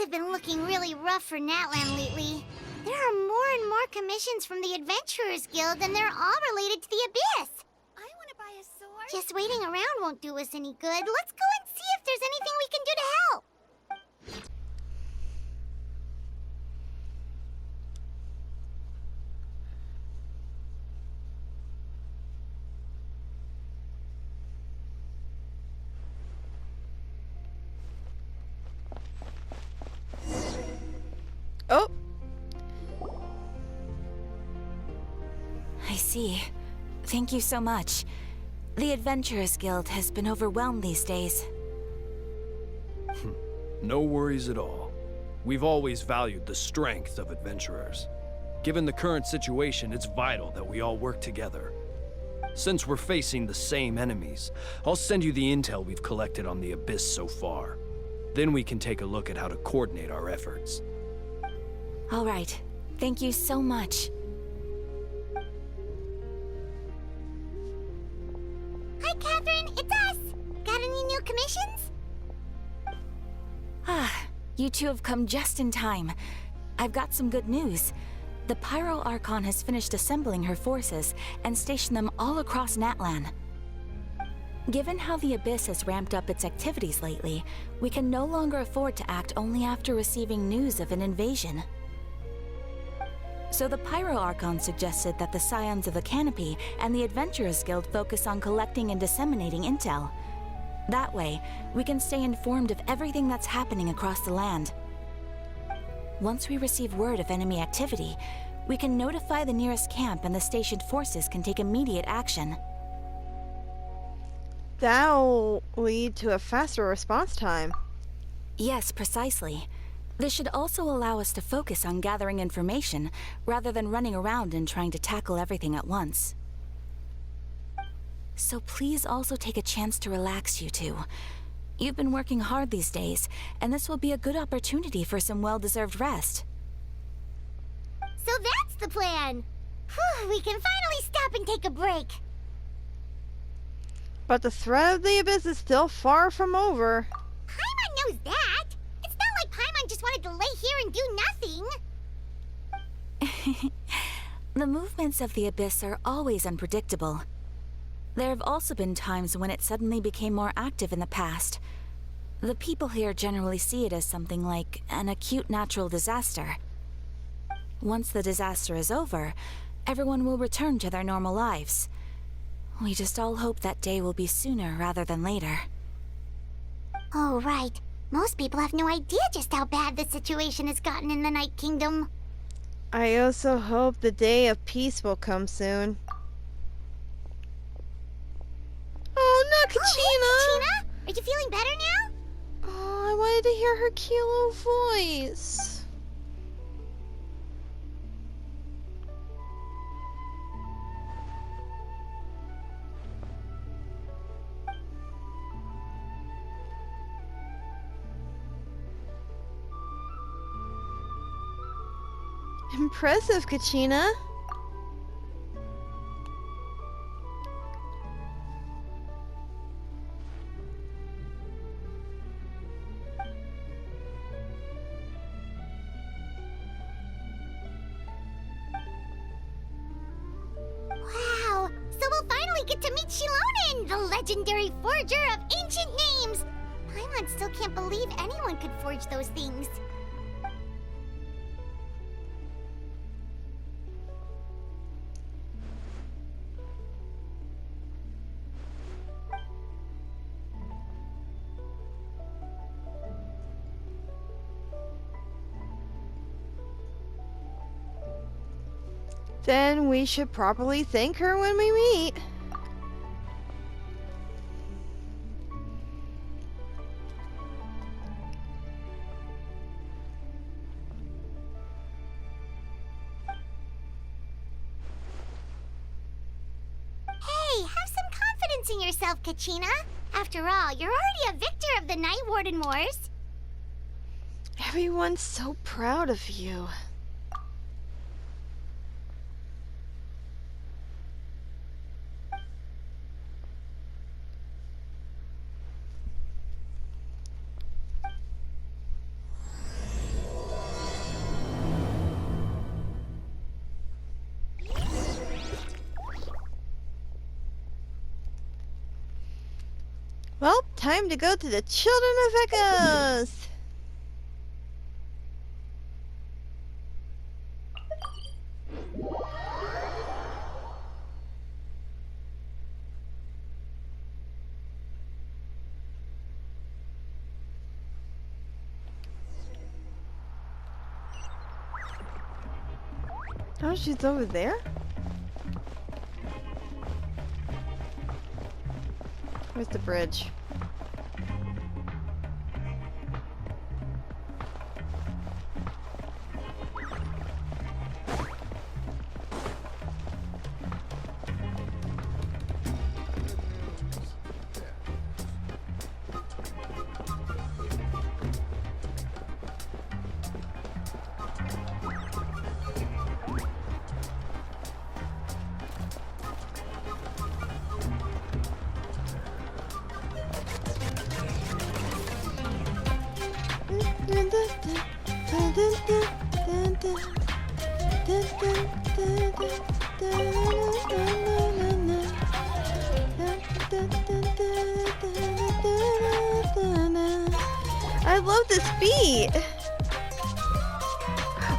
have been looking really rough for Natlan lately. There are more and more commissions from the Adventurers Guild, and they're all related to the Abyss. I want to buy a sword. Just waiting around won't do us any good. Let's go and see if there's anything we can do to help. Oh! I see. Thank you so much. The Adventurers Guild has been overwhelmed these days. No worries at all. We've always valued the strength of adventurers. Given the current situation, it's vital that we all work together. Since we're facing the same enemies, I'll send you the intel we've collected on the Abyss so far. Then we can take a look at how to coordinate our efforts. All right. Thank you so much. Hi, Catherine. It's us. Got any new commissions? You two have come just in time. I've got some good news. The Pyro Archon has finished assembling her forces and stationed them all across Natlan. Given how the Abyss has ramped up its activities lately, we can no longer afford to act only after receiving news of an invasion. So the Pyro Archon suggested that the Scions of the Canopy and the Adventurers Guild focus on collecting and disseminating intel. That way, we can stay informed of everything that's happening across the land. Once we receive word of enemy activity, we can notify the nearest camp and the stationed forces can take immediate action. That'll lead to a faster response time. Yes, precisely. This should also allow us to focus on gathering information, rather than running around and trying to tackle everything at once. So please also take a chance to relax, you two. You've been working hard these days, and this will be a good opportunity for some well-deserved rest. So that's the plan. Whew, we can finally stop and take a break. But the threat of the Abyss is still far from over. Paimon knows that. It's not like Paimon just wanted to lay here and do nothing. The movements of the Abyss are always unpredictable. There have also been times when it suddenly became more active in the past. The people here generally see it as something like an acute natural disaster. Once the disaster is over, everyone will return to their normal lives. We just all hope that day will be sooner rather than later. Oh, right. Most people have no idea just how bad the situation has gotten in the Night Kingdom. I also hope the day of peace will come soon. Oh, not Kachina! Oh, hey, Kachina! Are you feeling better now? Oh, I wanted to hear her cute little voice. Impressive, Kachina. Wow, so we'll finally get to meet Shilonen, the legendary forger of ancient names. Paimon still can't believe anyone could forge those things. Then we should properly thank her when we meet. Hey, have some confidence in yourself, Kachina. After all, you're already a victor of the Night Warden Wars. Everyone's so proud of you. Well, time to go to the Children of Echoes. Oh, she's over there? Where's the bridge? I love this beat.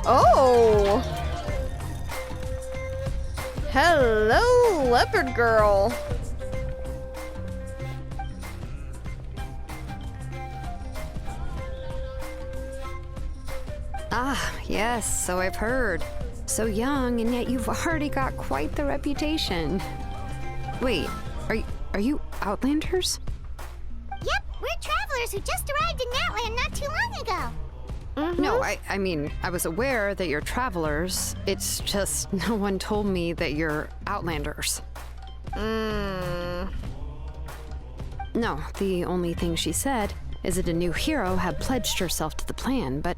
Oh. Hello, leopard girl. Ah, yes, so I've heard. So young, and yet you've already got quite the reputation. Wait, are you Outlanders? Yep, we're travelers who just arrived in Natland not too long ago. No, I mean, I was aware that you're travelers. It's just no one told me that you're Outlanders. No, the only thing she said is that a new hero had pledged herself to the plan, but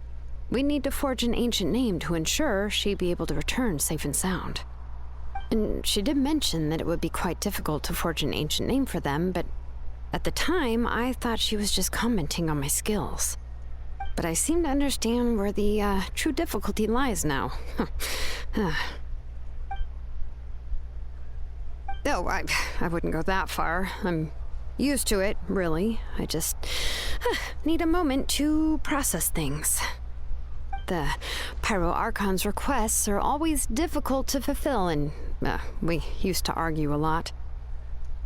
we need to forge an ancient name to ensure she'd be able to return safe and sound. And she did mention that it would be quite difficult to forge an ancient name for them, but at the time, I thought she was just commenting on my skills. But I seem to understand where the true difficulty lies now. Oh, I wouldn't go that far. I'm used to it, really. I just need a moment to process things. The Pyro Archon's requests are always difficult to fulfill, and we used to argue a lot.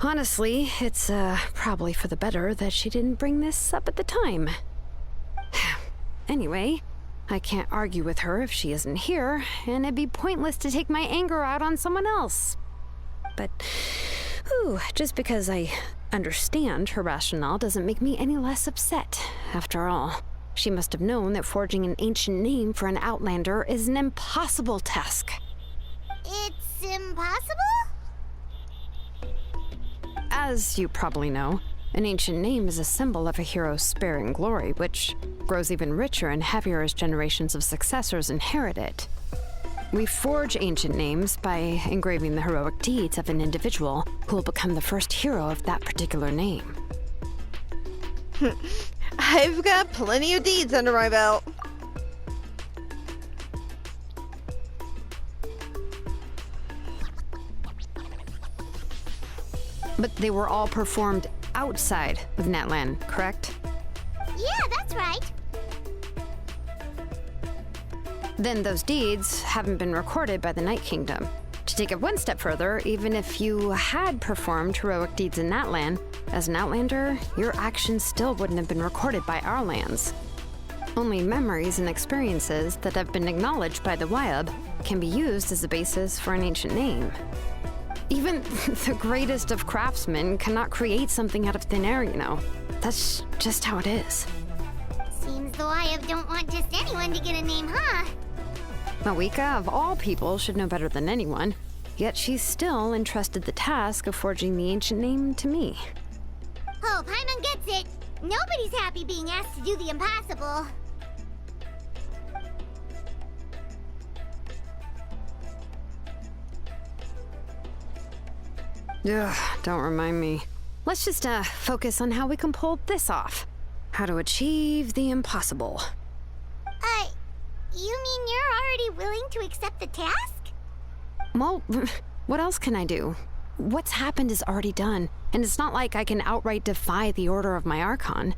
Honestly, it's probably for the better that she didn't bring this up at the time. Anyway, I can't argue with her if she isn't here, and it'd be pointless to take my anger out on someone else. But, just because I understand her rationale doesn't make me any less upset. After all, she must have known that forging an ancient name for an Outlander is an impossible task. It's impossible? As you probably know, an ancient name is a symbol of a hero's spirit and glory, which grows even richer and heavier as generations of successors inherit it. We forge ancient names by engraving the heroic deeds of an individual who will become the first hero of that particular name. I've got plenty of deeds under my belt. But they were all performed outside of Natland, correct? Yeah, that's right. Then those deeds haven't been recorded by the Night Kingdom. To take it one step further, even if you had performed heroic deeds in Natland, as an Outlander, your actions still wouldn't have been recorded by our lands. Only memories and experiences that have been acknowledged by the Wyab can be used as a basis for an ancient name. Even the greatest of craftsmen cannot create something out of thin air, you know. That's just how it is. Seems the Wyab don't want just anyone to get a name, huh? Mawika, of all people, should know better than anyone, yet she's still entrusted the task of forging the ancient name to me. Oh, Paimon gets it. Nobody's happy being asked to do the impossible. Ugh, don't remind me. Let's just focus on how we can pull this off. How to achieve the impossible. You mean you're already willing to accept the task? Well, what else can I do? what's happened is already done, and it's not like I can outright defy the order of my Archon.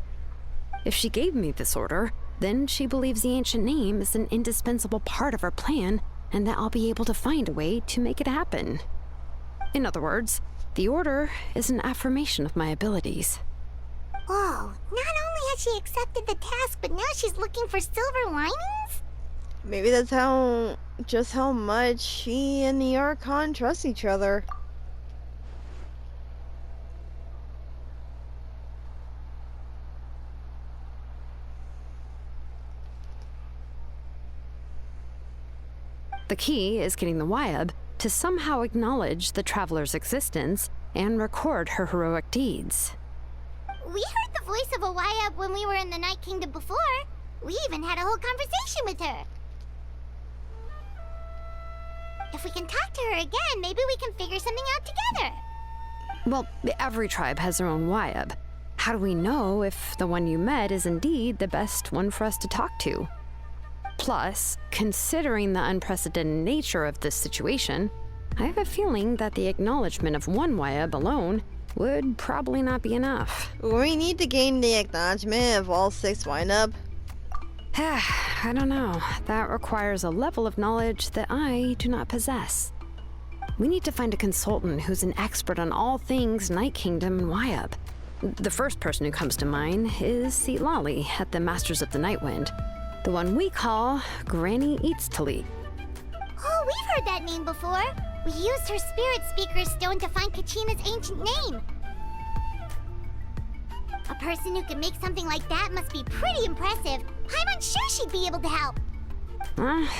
If she gave me this order, then she believes the ancient name is an indispensable part of our plan, and that I'll be able to find a way to make it happen. In other words, the order is an affirmation of my abilities. Whoa, not only has she accepted the task, but now she's looking for silver linings? Maybe that's just how much she and the Archon trust each other. The key is getting the Wyab to somehow acknowledge the traveler's existence and record her heroic deeds. We heard the voice of a Wyab when we were in the Night Kingdom before. We even had a whole conversation with her. If we can talk to her again, maybe we can figure something out together. Well, every tribe has their own Wyab. How do we know if the one you met is indeed the best one for us to talk to? Plus, considering the unprecedented nature of this situation, I have a feeling that the acknowledgement of one Wyab alone would probably not be enough. We need to gain the acknowledgement of all 6 wind-up. I don't know. That requires a level of knowledge that I do not possess. We need to find a consultant who's an expert on all things Night Kingdom and Wyab. The first person who comes to mind is Lali at the Masters of the Nightwind, the one we call Granny Eats Tali. Oh, we've heard that name before. We used her Spirit Speaker's Stone to find Kachina's ancient name. A person who can make something like that must be pretty impressive. I'm unsure she'd be able to help.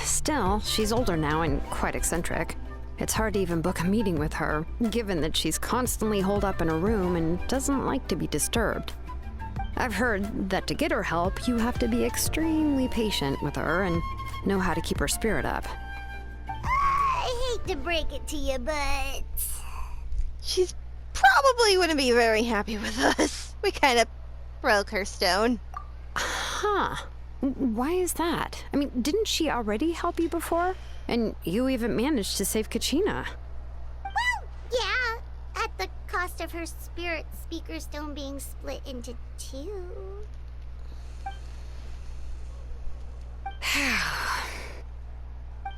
Still, she's older now and quite eccentric. It's hard to even book a meeting with her, given that she's constantly holed up in her room and doesn't like to be disturbed. I've heard that to get her help, you have to be extremely patient with her and know how to keep her spirit up. I hate to break it to you, but... She's probably wouldn't be very happy with us. We kind of broke her stone. Huh. Why is that? I mean, didn't she already help you before? And you even managed to save Kachina. Well, yeah. At the cost of her Spirit Speaker Stone being split into 2.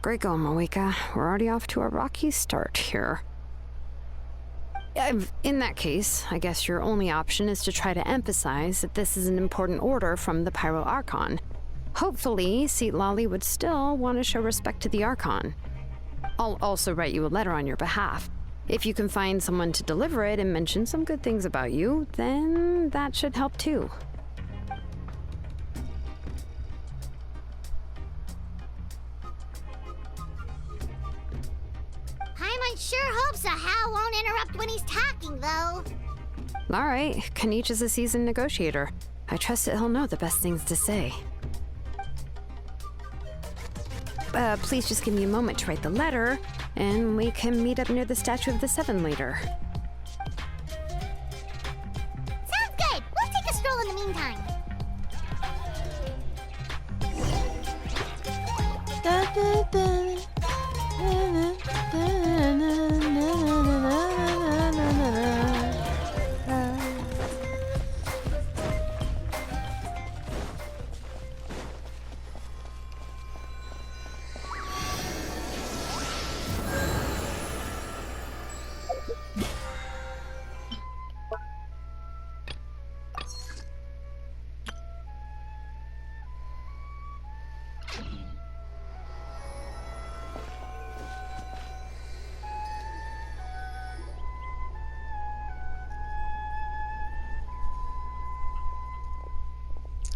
Great going, Moeka. We're already off to a rocky start here. In that case, I guess your only option is to try to emphasize that this is an important order from the Pyro Archon. Hopefully, Lali would still want to show respect to the Archon. I'll also write you a letter on your behalf. If you can find someone to deliver it and mention some good things about you, then that should help too. Paimon sure hopes a Hal won't interrupt when he's talking, though. All right, Kanich is a seasoned negotiator. I trust that he'll know the best things to say. Please just give me a moment to write the letter, and we can meet up near the Statue of the Seven later. Sounds good. We'll take a stroll in the meantime. Da, da, da.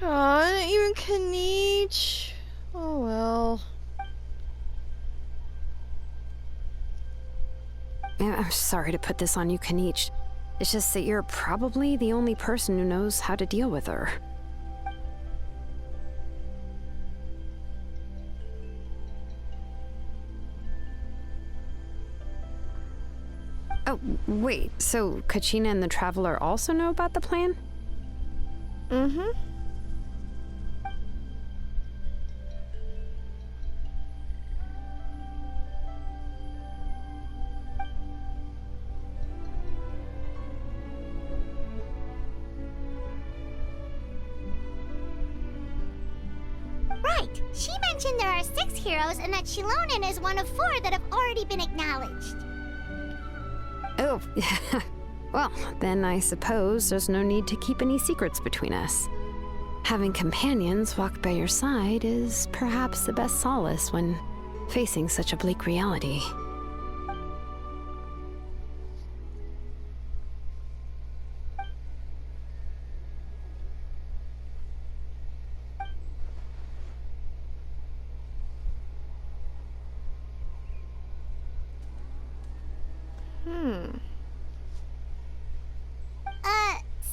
Aw, not even Kanich. Oh well. Yeah, I'm sorry to put this on you, Kanich. It's just that you're probably the only person who knows how to deal with her. Oh, wait, so Kachina and the Traveler also know about the plan? Mm-hmm. correct. She mentioned there are 6 heroes and that Shilonen is one of 4 that have already been acknowledged. Oh, well, then I suppose there's no need to keep any secrets between us. Having companions walk by your side is perhaps the best solace when facing such a bleak reality.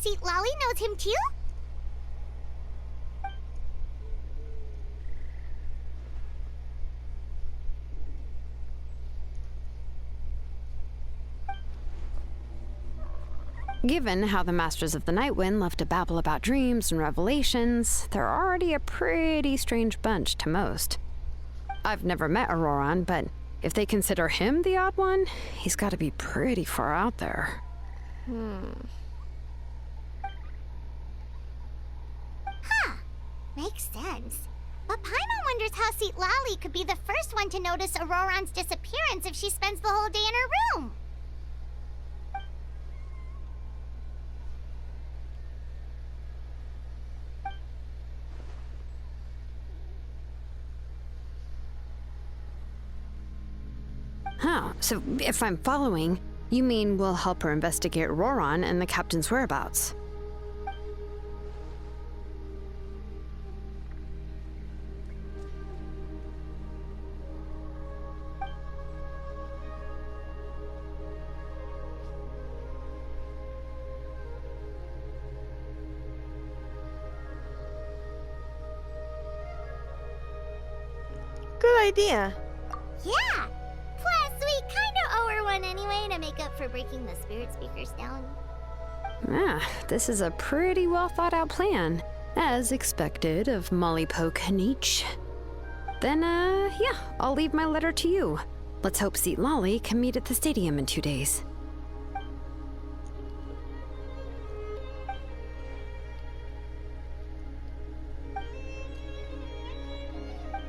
Seat Lolly knows him too? Given how the Masters of the Nightwind love to babble about dreams and revelations, they're already a pretty strange bunch to most. I've never met Auroran, but if they consider him the odd one, he's got to be pretty far out there. Huh. Makes sense. But Paimon wonders how Seat Lolly could be the first one to notice Auroran's disappearance if she spends the whole day in her room. Oh, so if I'm following, you mean we'll help her investigate Auroran and the captain's whereabouts? Good idea. Yeah. Plus, we kinda owe her one anyway to make up for breaking the spirit speakers down. Ah, this is a pretty well thought out plan, as expected of Molly Poke Nietzsche. Then, yeah, I'll leave my letter to you. Let's hope Seat Lolly can meet at the stadium in 2 days.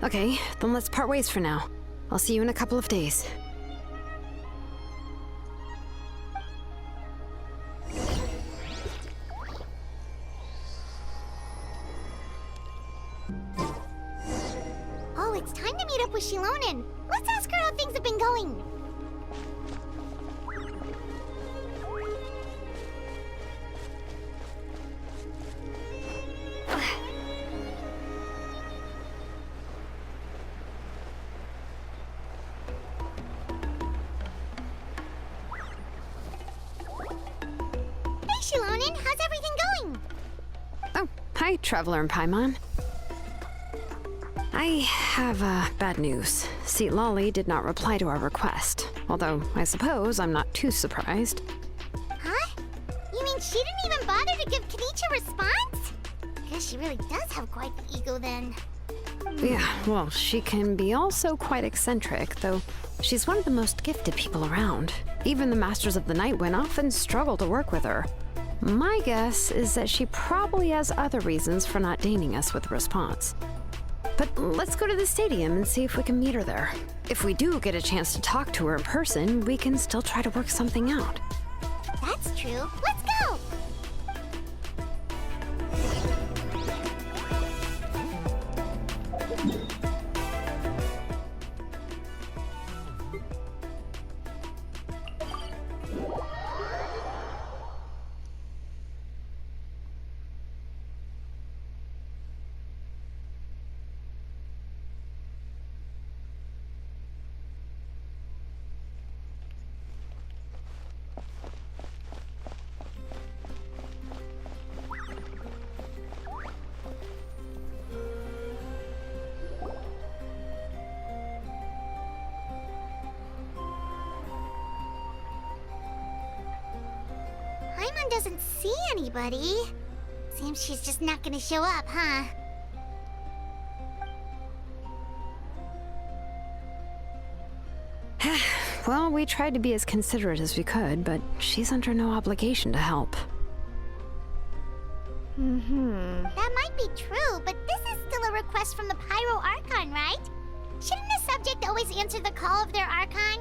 Okay, then let's part ways for now. I'll see you in a couple of days. Oh, it's time to meet up with Shilonen. Let's ask her how things have been going. Shilonen, how's everything going? Oh, hi, Traveler and Paimon. I have, bad news. Seat Lolly did not reply to our request, although I suppose I'm not too surprised. Huh? You mean she didn't even bother to give Kenichi a response? Guess she really does have quite the ego then. Yeah, well, she can be also quite eccentric, though she's one of the most gifted people around. Even the Masters of the Nightwind often struggle to work with her. My guess is that she probably has other reasons for not deigning us with a response. But let's go to the stadium and see if we can meet her there. If we do get a chance to talk to her in person, we can still try to work something out. That's true. Let's go! Paimon doesn't see anybody. Seems she's just not gonna show up, huh? Well, we tried to be as considerate as we could, but she's under no obligation to help. That might be true, but this is still a request request from the Pyro Archon, right? Shouldn't a subject always answer the call of their Archon?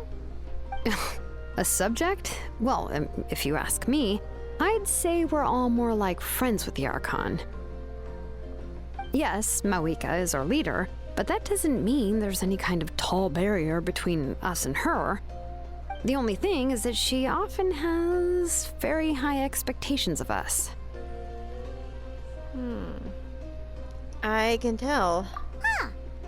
A subject? Well, if you ask me, I'd say we're all more like friends with the Archon. Yes, Mawika is our leader, but that doesn't mean there's any kind of tall barrier between us and her. The only thing is that she often has very high expectations of us. I can tell. Huh.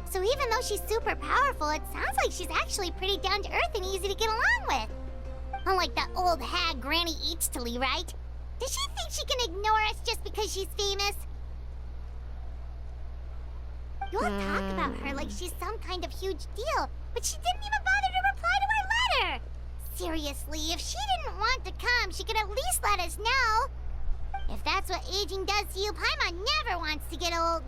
So even though she's super powerful, it sounds like she's actually pretty down to earth and easy to get along with. Unlike that old hag Granny Eatstily, right? Does she think she can ignore us just because she's famous? You all talk about her like she's some kind of huge deal, but she didn't even bother to reply to our letter. Seriously, if she didn't want to come, she could at least let us know. If that's what aging does to you, Paimon never wants to get old.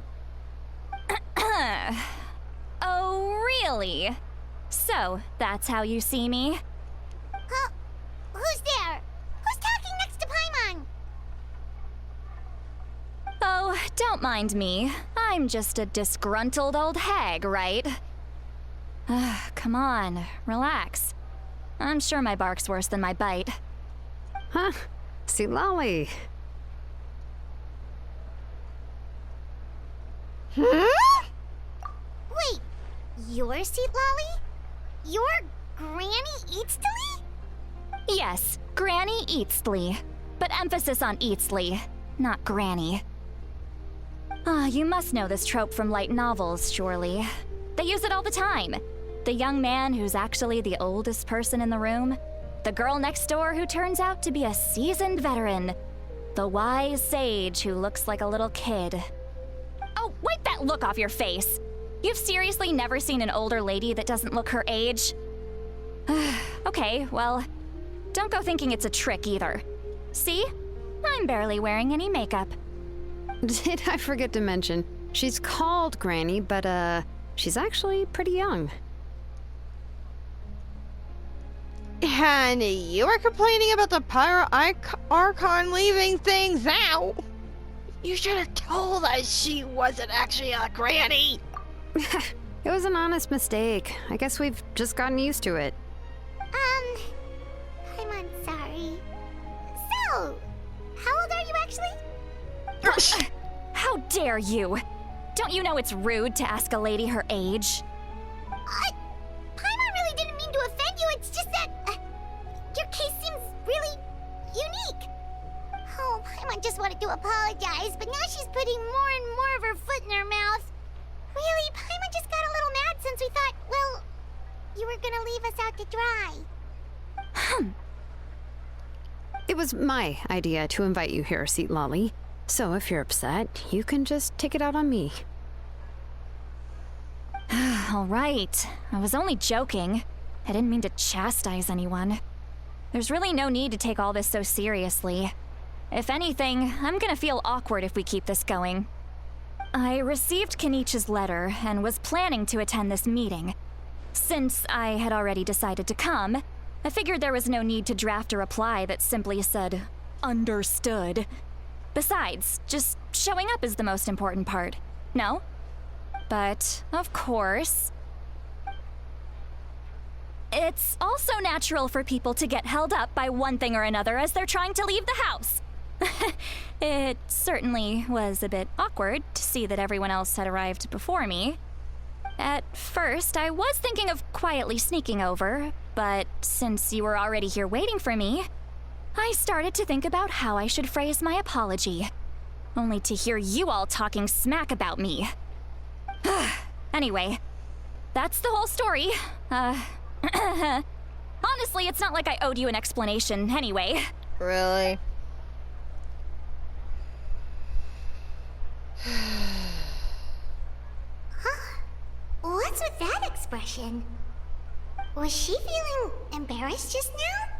Oh, really? So, that's how you see me? Huh? Who's there? Who's talking next to Paimon? Oh, don't mind me. I'm just a disgruntled old hag, right? Come on, relax. I'm sure my bark's worse than my bite. Huh? See, Lolly. Wait, you're Seat Lolly? You're Granny Eatstily? Yes, Granny Eatstly. But emphasis on Eatstly, not Granny. You must know this trope from light novels, surely. They use it all the time. The young man who's actually the oldest person in the room. The girl next door who turns out to be a seasoned veteran. The wise sage who looks like a little kid. Oh, wipe that look off your face! You've seriously never seen an older lady that doesn't look her age? Okay, well, don't go thinking it's a trick either. See? I'm barely wearing any makeup. Did I forget to mention, she's called Granny, but she's actually pretty young. And you were complaining about the Pyro Archon leaving things out. You should have told us she wasn't actually a granny. It was an honest mistake. I guess we've just gotten used to it. I'm sorry. So, how old are you actually? How dare you! Don't you know it's rude to ask a lady her age? Paimon really didn't mean to offend you, it's just that your case seems really unique. Oh, Paimon just wanted to apologize, but now she's putting more and more of her foot in her mouth. Really, Paimon just got a little mad since we thought, well, you were gonna leave us out to dry. It was my idea to invite you here, Seat Lolly. So if you're upset, you can just take it out on me. All right. I was only joking. I didn't mean to chastise anyone. There's really no need to take all this so seriously. If anything, I'm gonna feel awkward if we keep this going. I received Kenichi's letter and was planning to attend this meeting. Since I had already decided to come, I figured there was no need to draft a reply that simply said, "Understood." Besides, just showing up is the most important part, no? But, of course, it's also natural for people to get held up by one thing or another as they're trying to leave the house. It certainly was a bit awkward to see that everyone else had arrived before me. At first, I was thinking of quietly sneaking over, but since you were already here waiting for me, I started to think about how I should phrase my apology, only to hear you all talking smack about me. Anyway, that's the whole story. Honestly, it's not like I owed you an explanation anyway. Really? What's with that expression? Was she feeling embarrassed just now?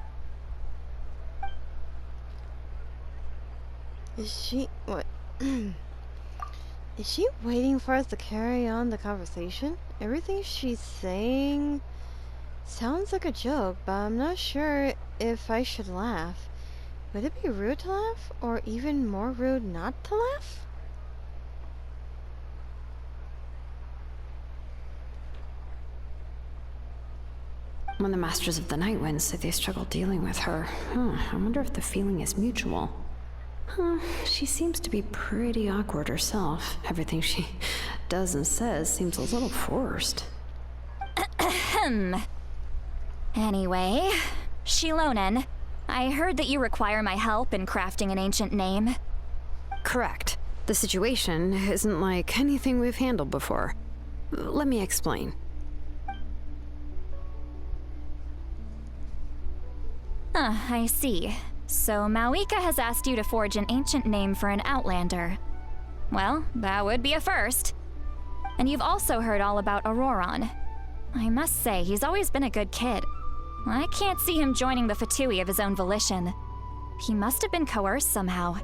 Is she... what? Is she waiting for us to carry on the conversation? Everything she's saying sounds like a joke, but I'm not sure if I should laugh. Would it be rude to laugh? Or even more rude not to laugh? When the Masters of the Night Wind say they struggle dealing with her, I wonder if the feeling is mutual. She seems to be pretty awkward herself. Everything she does and says seems a little forced. Anyway, Shilonen, I heard that you require my help in crafting an ancient name. Correct. The situation isn't like anything we've handled before. Let me explain. I see. So Mawika has asked you to forge an ancient name for an outlander. Well, that would be a first. And you've also heard all about Auroron. I must say, he's always been a good kid. I can't see him joining the Fatui of his own volition. He must have been coerced somehow.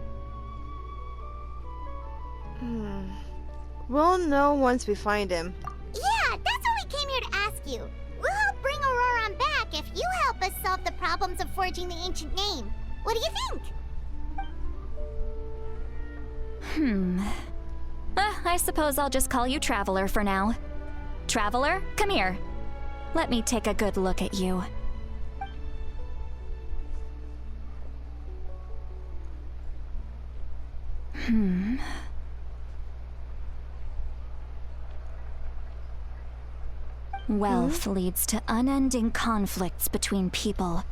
We'll know once we find him. Yeah, that's why we came here to ask you. We'll help bring Auroron back if you help us solve the problems of forging the ancient name. What do you think? I suppose I'll just call you Traveler for now. Traveler, come here. Let me take a good look at you. Wealth leads to unending conflicts between people.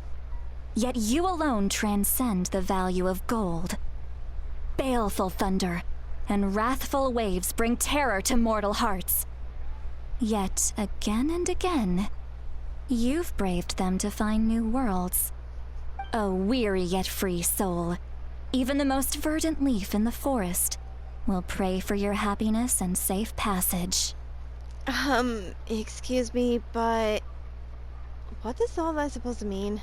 Yet you alone transcend the value of gold. Baleful thunder and wrathful waves bring terror to mortal hearts. Yet again and again, you've braved them to find new worlds. O weary yet free soul, even the most verdant leaf in the forest will pray for your happiness and safe passage. Excuse me, but what is all that supposed to mean?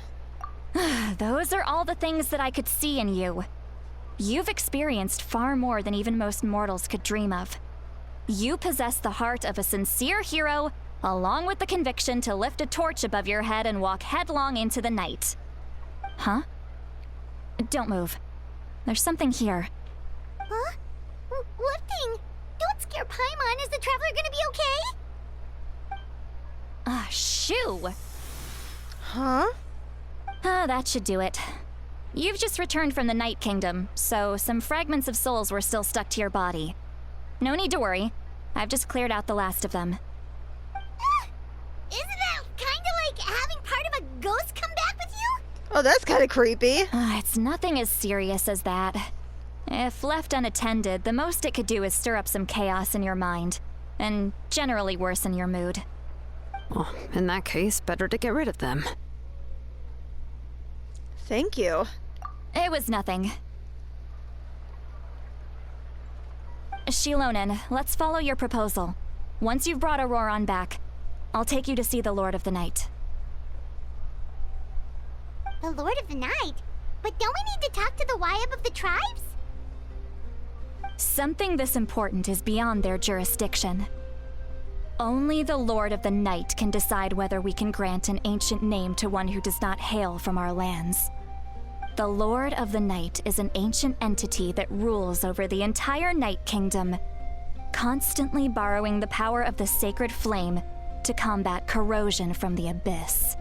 Those are all the things that I could see in you. You've experienced far more than even most mortals could dream of. You possess the heart of a sincere hero, along with the conviction to lift a torch above your head and walk headlong into the night. Huh? Don't move. There's something here. Huh? What thing? Don't scare Paimon. Is the Traveler gonna be okay? Shoo! Huh? That should do it. You've just returned from the Night Kingdom, so some fragments of souls were still stuck to your body. No need to worry. I've just cleared out the last of them. Isn't that kinda like having part of a ghost come back with you? Oh, that's kind of creepy. It's nothing as serious as that. If left unattended, the most it could do is stir up some chaos in your mind, and generally worsen your mood. Well, in that case, better to get rid of them. Thank you. It was nothing. Shilonen, let's follow your proposal. Once you've brought Auroron back, I'll take you to see the Lord of the Night. The Lord of the Night? But don't we need to talk to the Wyab of the tribes? Something this important is beyond their jurisdiction. Only the Lord of the Night can decide whether we can grant an ancient name to one who does not hail from our lands. The Lord of the Night is an ancient entity that rules over the entire Night Kingdom, constantly borrowing the power of the sacred flame to combat corrosion from the abyss.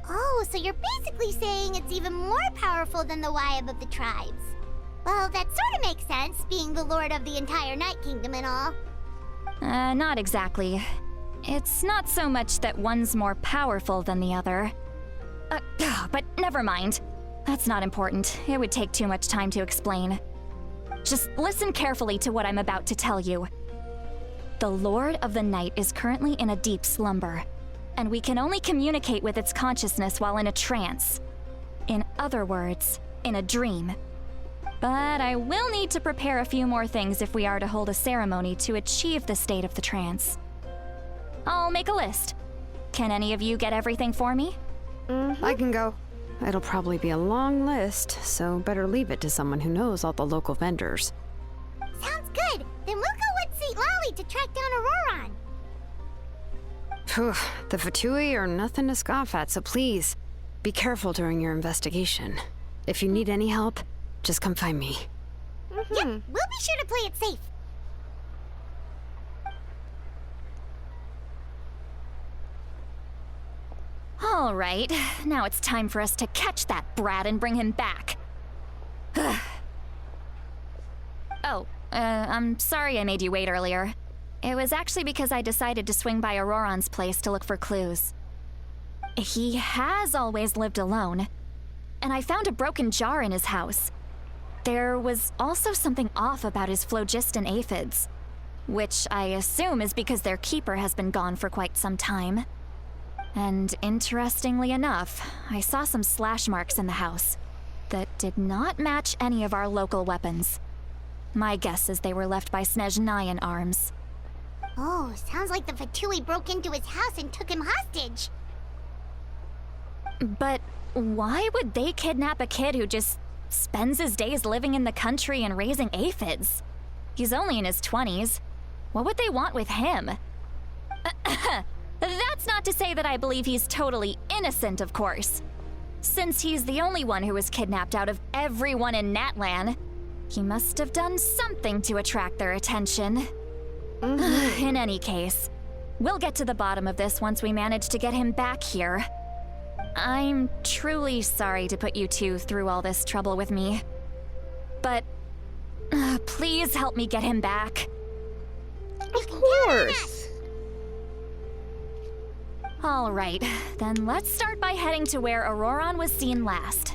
Oh, so you're basically saying it's even more powerful than the Wyab of the tribes. Well, that sort of makes sense, being the lord of the entire Night Kingdom and all. Not exactly. It's not so much that one's more powerful than the other. But never mind. That's not important. It would take too much time to explain. Just listen carefully to what I'm about to tell you. The Lord of the Night is currently in a deep slumber, and we can only communicate with its consciousness while in a trance. In other words, in a dream. But I will need to prepare a few more things if we are to hold a ceremony to achieve the state of the trance. I'll make a list. Can any of you get everything for me? I can go. It'll probably be a long list, so better leave it to someone who knows all the local vendors. Sounds good. Then we'll go with St. Lolly to track down Auroron. Phew, the Fatui are nothing to scoff at, so please, be careful during your investigation. If you need any help, just come find me. Yep, we'll be sure to play it safe. All right, now it's time for us to catch that brat and bring him back. I'm sorry I made you wait earlier. It was actually because I decided to swing by Auroron's place to look for clues. He has always lived alone, and I found a broken jar in his house. There was also something off about his phlogiston aphids, which I assume is because their keeper has been gone for quite some time. And interestingly enough, I saw some slash marks in the house that did not match any of our local weapons. My guess is they were left by Snezhnayan arms. Oh, sounds like the Fatui broke into his house and took him hostage. But why would they kidnap a kid who just spends his days living in the country and raising aphids? He's only in his 20s. What would they want with him? That's not to say that I believe he's totally innocent, of course. Since he's the only one who was kidnapped out of everyone in Natlan, he must have done something to attract their attention. In any case, we'll get to the bottom of this once we manage to get him back here. I'm truly sorry to put you two through all this trouble with me. But please help me get him back. Of course. All right, then let's start by heading to where Auroron was seen last.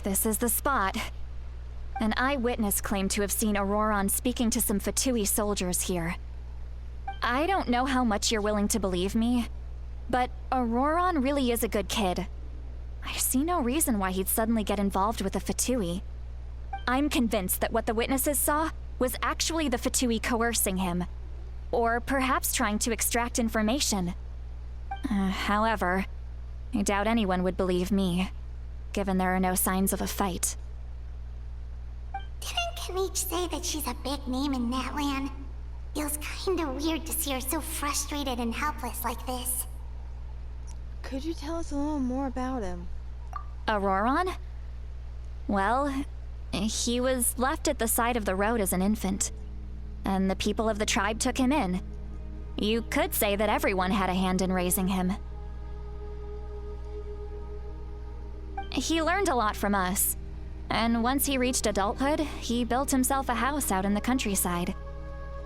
This is the spot. An eyewitness claimed to have seen Auroron speaking to some Fatui soldiers here. I don't know how much you're willing to believe me, but Auroron really is a good kid. I see no reason why he'd suddenly get involved with the Fatui. I'm convinced that what the witnesses saw was actually the Fatui coercing him, or perhaps trying to extract information. However, I doubt anyone would believe me, given there are no signs of a fight. Didn't Kanich say that she's a big name in Natlan? Feels kinda weird to see her so frustrated and helpless like this. Could you tell us a little more about him? Auroron? Well, he was left at the side of the road as an infant, and the people of the tribe took him in. You could say that everyone had a hand in raising him. He learned a lot from us, and once he reached adulthood, he built himself a house out in the countryside.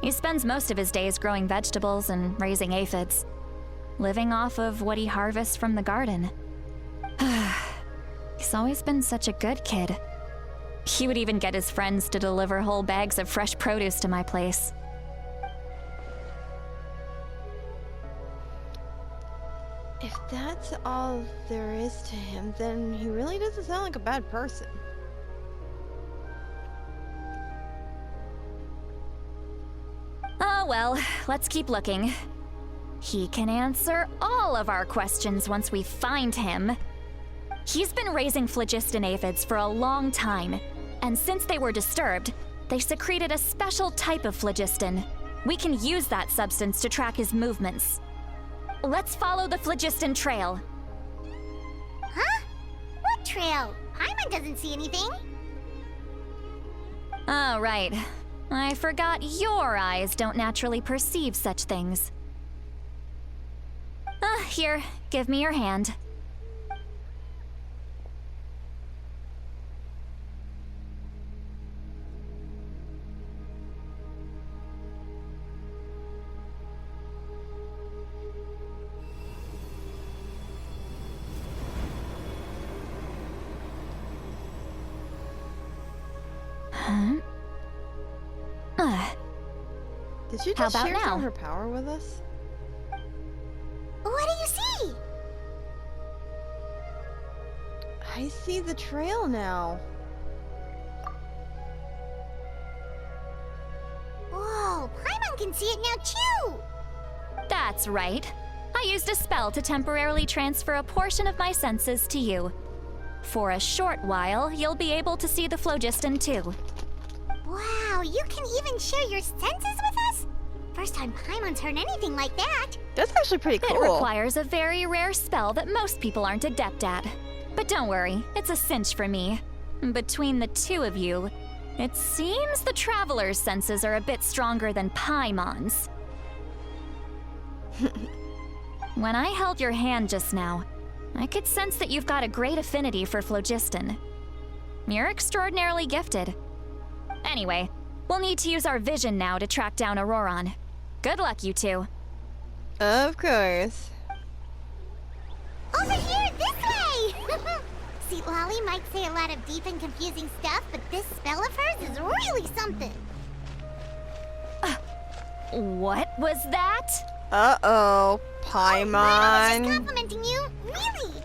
He spends most of his days growing vegetables and raising aphids, living off of what he harvests from the garden. He's always been such a good kid. He would even get his friends to deliver whole bags of fresh produce to my place. If that's all there is to him, then he really doesn't sound like a bad person. Oh well, let's keep looking. He can answer all of our questions once we find him. He's been raising phlogiston aphids for a long time, and since they were disturbed, they secreted a special type of phlogiston. We can use that substance to track his movements. Let's follow the phlogiston trail. Huh? What trail? Paimon doesn't see anything. Oh, right. I forgot your eyes don't naturally perceive such things. Here, give me your hand. Did you How just about share now? some of her power with us? What do you see? I see the trail now. Whoa, Paimon can see it now too! That's right. I used a spell to temporarily transfer a portion of my senses to you. For a short while, you'll be able to see the phlogiston too. Wow, you can even share your senses with us? First time Paimon's heard anything like that. That's actually pretty It cool. requires a very rare spell that most people aren't adept at. But don't worry, it's a cinch for me. Between the two of you, it seems the Traveler's senses are a bit stronger than Paimon's. When I held your hand just now, I could sense that you've got a great affinity for phlogiston. You're extraordinarily gifted. Anyway, we'll need to use our vision now to track down Auroron. Good luck, you two. Of course. Over here, this way! See, Lolly might say a lot of deep and confusing stuff, but this spell of hers is really something. What was that? Uh-oh. I was just Paimon. complimenting you, really.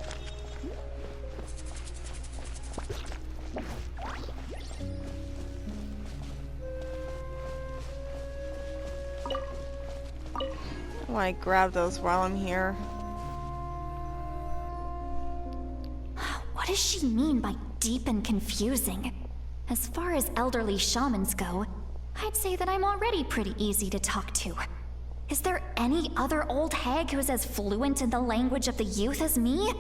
I want to grab those while I'm here. What does she mean by deep and confusing? As far as elderly shamans go, I'd say that I'm already pretty easy to talk to. Is there any other old hag who's as fluent in the language of the youth as me?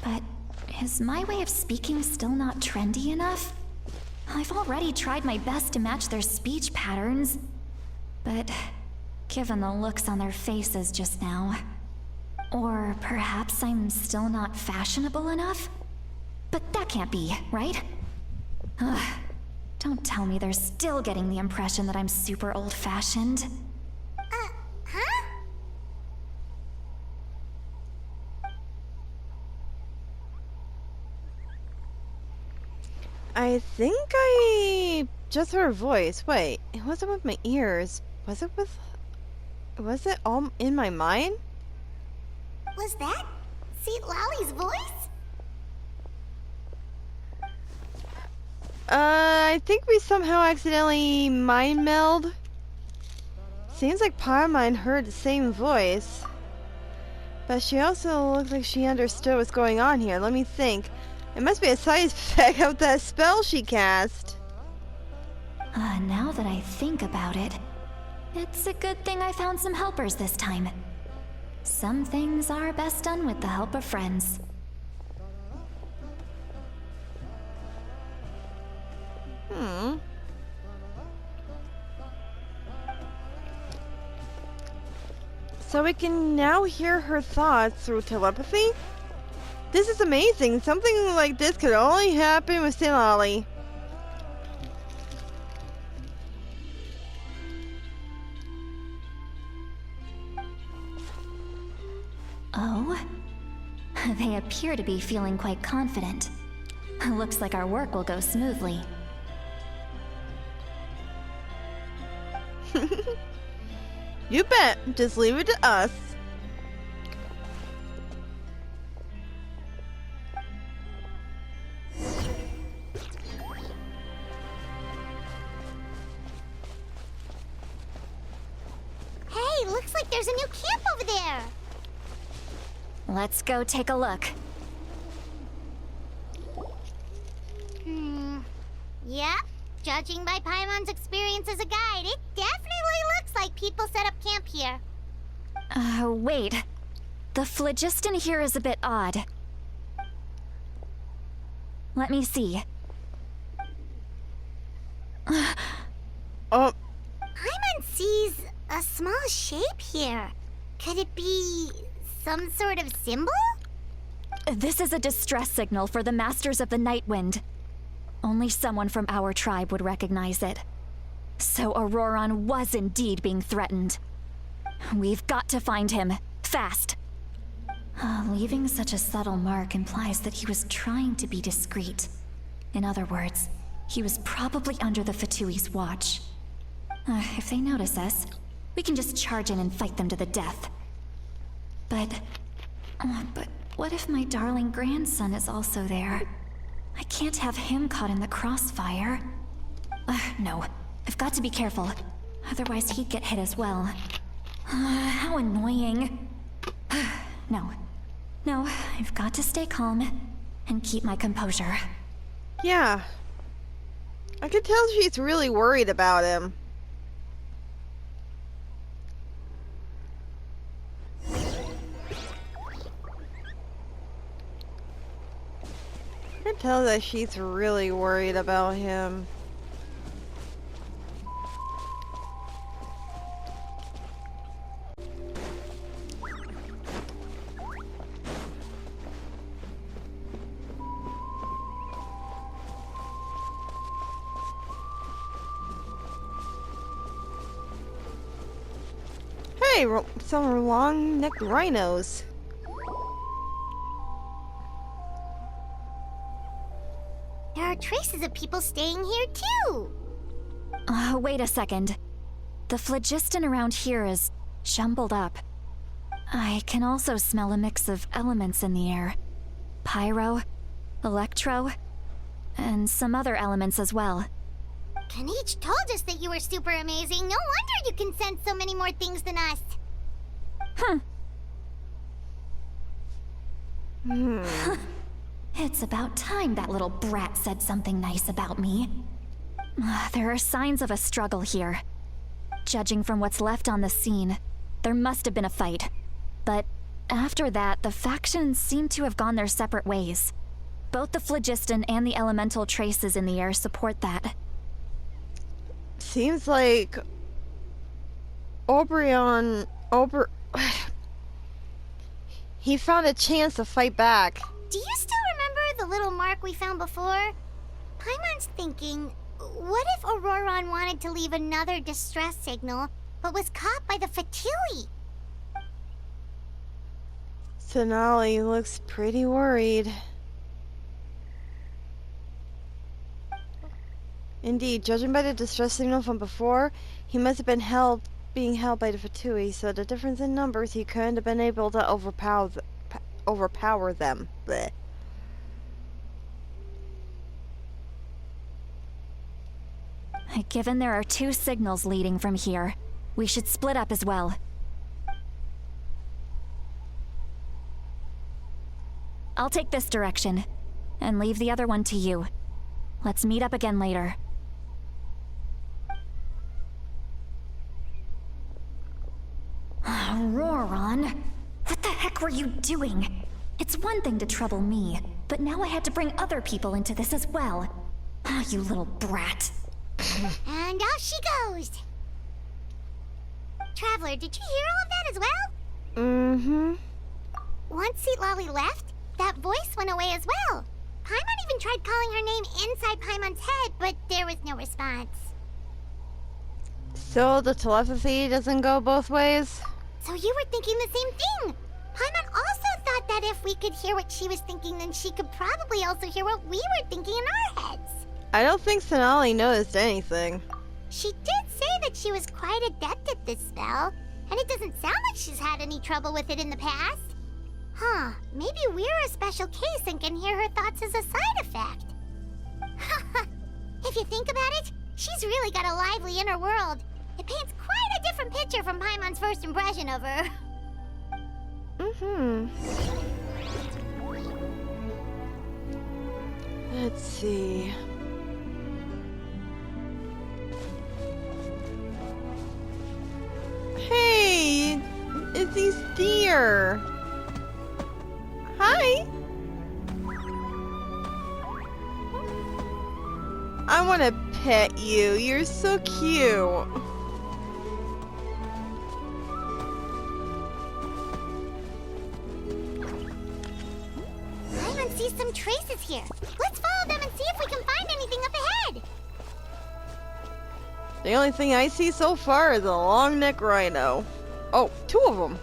But is my way of speaking still not trendy enough? I've already tried my best to match their speech patterns, but given the looks on their faces just now, or perhaps I'm still not fashionable enough? But that can't be, right? Ugh. Don't tell me they're still getting the impression that I'm super old-fashioned. Huh? I think I just heard a voice. Wait, it wasn't with my ears. Was it all in my mind? Was that Seat Lolly's voice? I think we somehow accidentally mind meld. Seems like Paimon heard the same voice. But she also looked like she understood what's going on here. Let me think. It must be a side effect of that spell she cast. Now that I think about it, it's a good thing I found some helpers this time. Some things are best done with the help of friends. So we can now hear her thoughts through telepathy? This is amazing. Something like this could only happen with Silali. Oh? They appear to be feeling quite confident. Looks like our work will go smoothly. You bet. Just leave it to us. Hey, looks like there's a new camp over there. Let's go take a look. Yep. Judging by Paimon's experience as a guide, it definitely looks like people set up camp here. Wait. The phlogiston here is a bit odd. Let me see. Oh, Paimon sees a small shape here. Could it be some sort of symbol? This is a distress signal for the Masters of the Night Wind. Only someone from our tribe would recognize it. So Auroron was indeed being threatened. We've got to find him. Fast. Leaving such a subtle mark implies that he was trying to be discreet. In other words, he was probably under the Fatui's watch. If they notice us, we can just charge in and fight them to the death. But what if my darling grandson is also there? I can't have him caught in the crossfire. No, I've got to be careful. Otherwise he'd get hit as well. How annoying. No. No, I've got to stay calm and keep my composure. Yeah. I can tell she's really worried about him. I can tell that she's really worried about him. Hey, some long-necked rhinos. There are traces of people staying here too. Wait a second. The phlogiston around here is jumbled up. I can also smell a mix of elements in the air. Pyro, electro, and some other elements as well. Kanich told us that you were super amazing. No wonder you can sense so many more things than us. It's about time that little brat said something nice about me. There are signs of a struggle here. Judging from what's left on the scene, there must have been a fight. But after that, the factions seem to have gone their separate ways. Both the phlogiston and the elemental traces in the air support that. Seems like he found a chance to fight back. Do you still remember the little mark we found before? Paimon's thinking, what if Auroron wanted to leave another distress signal, but was caught by the Fatui? Sonali looks pretty worried. Indeed, judging by the distress signal from before, he must have been being held by the Fatui, so the difference in numbers, he couldn't have been able to overpower them. Blech. Given there are two signals leading from here, we should split up as well. I'll take this direction, and leave the other one to you. Let's meet up again later. Auroron, what the heck were you doing? It's one thing to trouble me, but now I had to bring other people into this as well. Ah, you little brat. And out she goes. Traveler, did you hear all of that as well? Mm-hmm. Once Seatlali left, that voice went away as well. Paimon even tried calling her name inside Paimon's head, but there was no response. So the telepathy doesn't go both ways? So you were thinking the same thing. Paimon also thought that if we could hear what she was thinking, then she could probably also hear what we were thinking in our heads. I don't think Sonali noticed anything. She did say that she was quite adept at this spell, and it doesn't sound like she's had any trouble with it in the past. Huh, maybe we're a special case and can hear her thoughts as a side effect. If you think about it, she's really got a lively inner world. It paints quite a different picture from Paimon's first impression of her. Mm-hmm. Let's see. Hey! It's these deer! Hi! I want to pet you. You're so cute. Paimon sees some traces here. Let's follow them and see if we can find anything up ahead. The only thing I see so far is a long-necked rhino. Oh, two of them.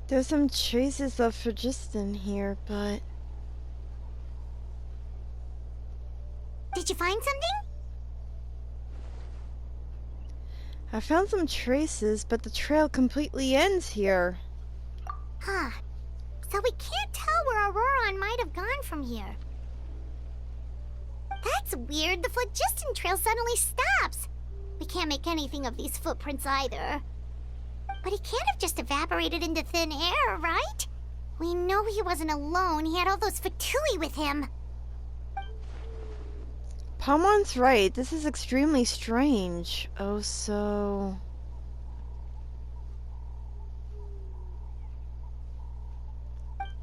There's some traces of phlogiston here, but... Did you find something? I found some traces, but the trail completely ends here. Huh. So we can't tell where Auroron might have gone from here. That's weird. The phlogiston trail suddenly stops. We can't make anything of these footprints either. But he can't have just evaporated into thin air, right? We know he wasn't alone. He had all those Fatui with him. Pamon's right. This is extremely strange. Oh, so...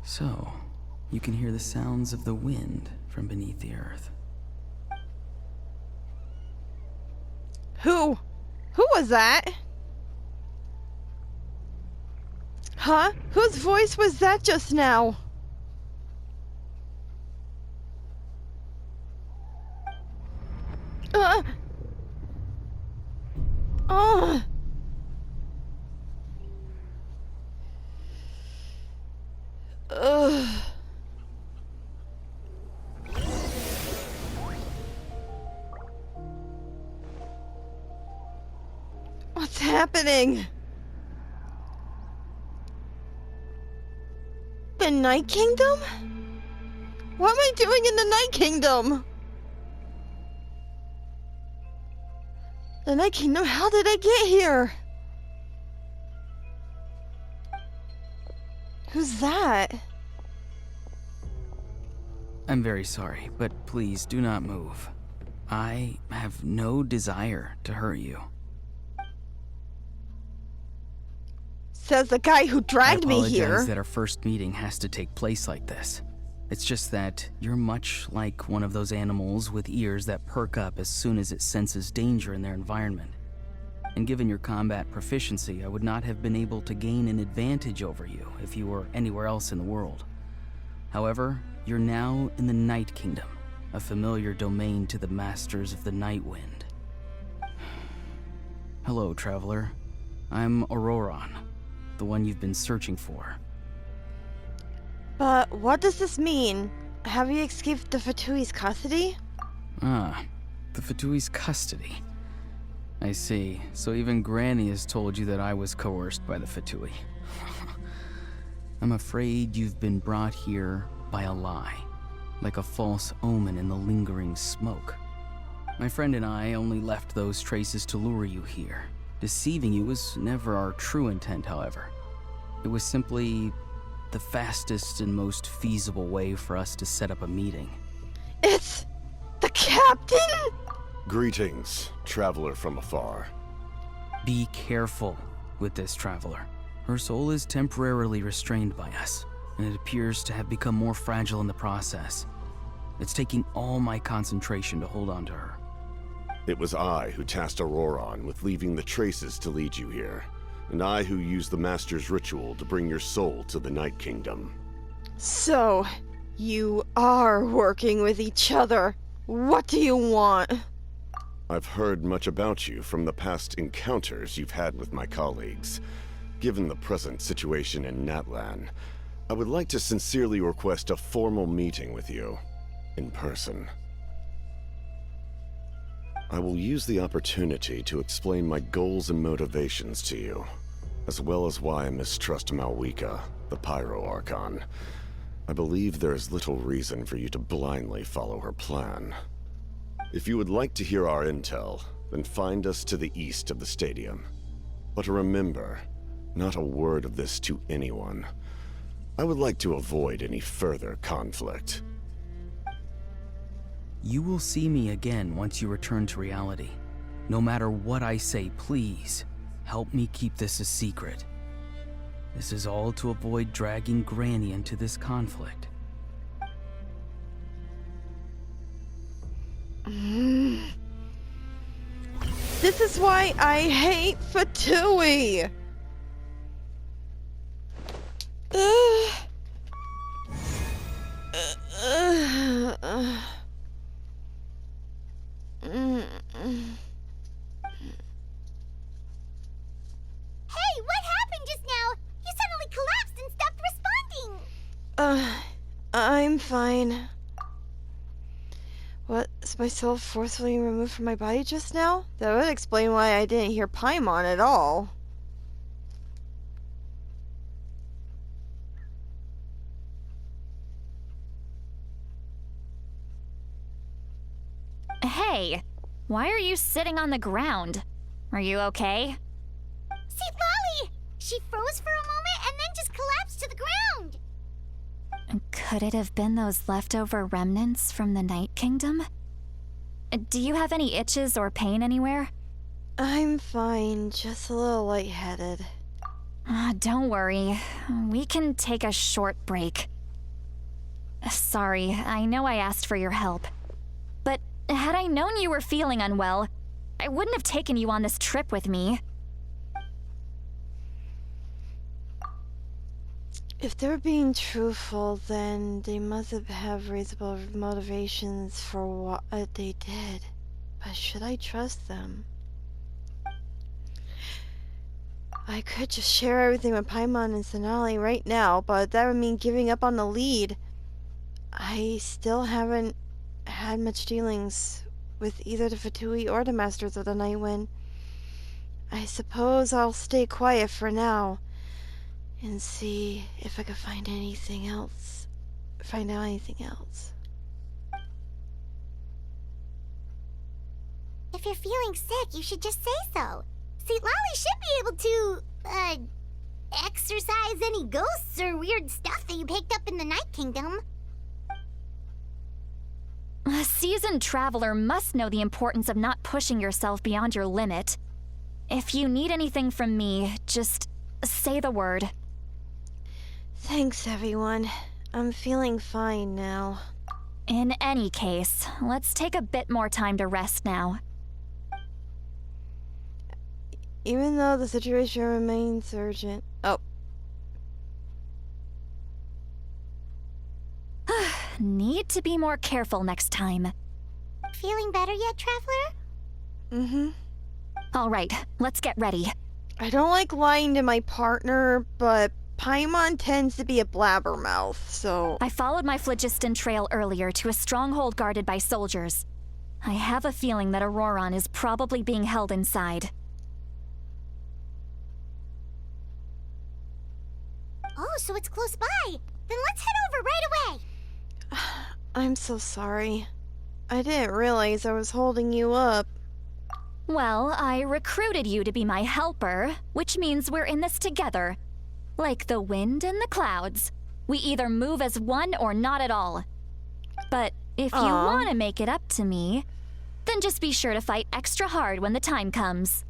So, you can hear the sounds of the wind from beneath the earth. Who was that? Huh? Whose voice was that just now? Oh. Ugh. What's happening? The Night Kingdom? What am I doing in the Night Kingdom? The Night Kingdom? How did I get here? Who's that? I'm very sorry, but please do not move. I have no desire to hurt you. Says the guy who dragged me I here. apologize that our first meeting has to take place like this. It's just that you're much like one of those animals with ears that perk up as soon as it senses danger in their environment. And given your combat proficiency, I would not have been able to gain an advantage over you if you were anywhere else in the world. However, you're now in the Night Kingdom, a familiar domain to the masters of the Night Wind. Hello, traveler. I'm Auroron, the one you've been searching for. But what does this mean? Have you escaped the Fatui's custody? Ah, the Fatui's custody. I see. So even Granny has told you that I was coerced by the Fatui. I'm afraid you've been brought here by a lie, like a false omen in the lingering smoke. My friend and I only left those traces to lure you here. Deceiving you was never our true intent, however. It was simply the fastest and most feasible way for us to set up a meeting. It's the captain? Greetings, traveler from afar. Be careful with this traveler. Her soul is temporarily restrained by us, and it appears to have become more fragile in the process. It's taking all my concentration to hold on to her. It was I who tasked Auroron with leaving the traces to lead you here, and I who used the Master's ritual to bring your soul to the Night Kingdom. So, you are working with each other. What do you want? I've heard much about you from the past encounters you've had with my colleagues. Given the present situation in Natlan, I would like to sincerely request a formal meeting with you, in person. I will use the opportunity to explain my goals and motivations to you, as well as why I mistrust Malwika, the Pyro Archon. I believe there is little reason for you to blindly follow her plan. If you would like to hear our intel, then find us to the east of the stadium. But remember, not a word of this to anyone. I would like to avoid any further conflict. You will see me again once you return to reality. No matter what I say, please, help me keep this a secret. This is all to avoid dragging Granny into this conflict. This is why I hate Fatui! Hey, what happened just now? You suddenly collapsed and stopped responding. I'm fine. What? Is my soul forcefully removed from my body just now? That would explain why I didn't hear Paimon at all. Hey, why are you sitting on the ground? Are you okay? See, Lolly! She froze for a moment and then just collapsed to the ground! Could it have been those leftover remnants from the Night Kingdom? Do you have any itches or pain anywhere? I'm fine, just a little lightheaded. Don't worry. We can take a short break. Sorry, I know I asked for your help. But had I known you were feeling unwell, I wouldn't have taken you on this trip with me. If they're being truthful, then they must have reasonable motivations for what they did. But should I trust them? I could just share everything with Paimon and Sonali right now, but that would mean giving up on the lead. I still haven't had much dealings with either the Fatui or the Masters of the Night Wind. I suppose I'll stay quiet for now and see if I can find anything else. Find out anything else. If you're feeling sick, you should just say so. See, Lolly should be able to, exorcise any ghosts or weird stuff that you picked up in the Night Kingdom. A seasoned traveler must know the importance of not pushing yourself beyond your limit. If you need anything from me, just say the word. Thanks, everyone. I'm feeling fine now. In any case, let's take a bit more time to rest now. Even though the situation remains urgent. Oh. Need to be more careful next time. Feeling better yet, Traveler? Mm-hmm. All right, let's get ready. I don't like lying to my partner, but Paimon tends to be a blabbermouth, so... I followed my phlogiston trail earlier to a stronghold guarded by soldiers. I have a feeling that Auroron is probably being held inside. Oh, so it's close by. Then let's head over right away. I'm so sorry. I didn't realize I was holding you up. Well, I recruited you to be my helper, which means we're in this together. Like the wind and the clouds. We either move as one or not at all. But if you want to make it up to me, then just be sure to fight extra hard when the time comes.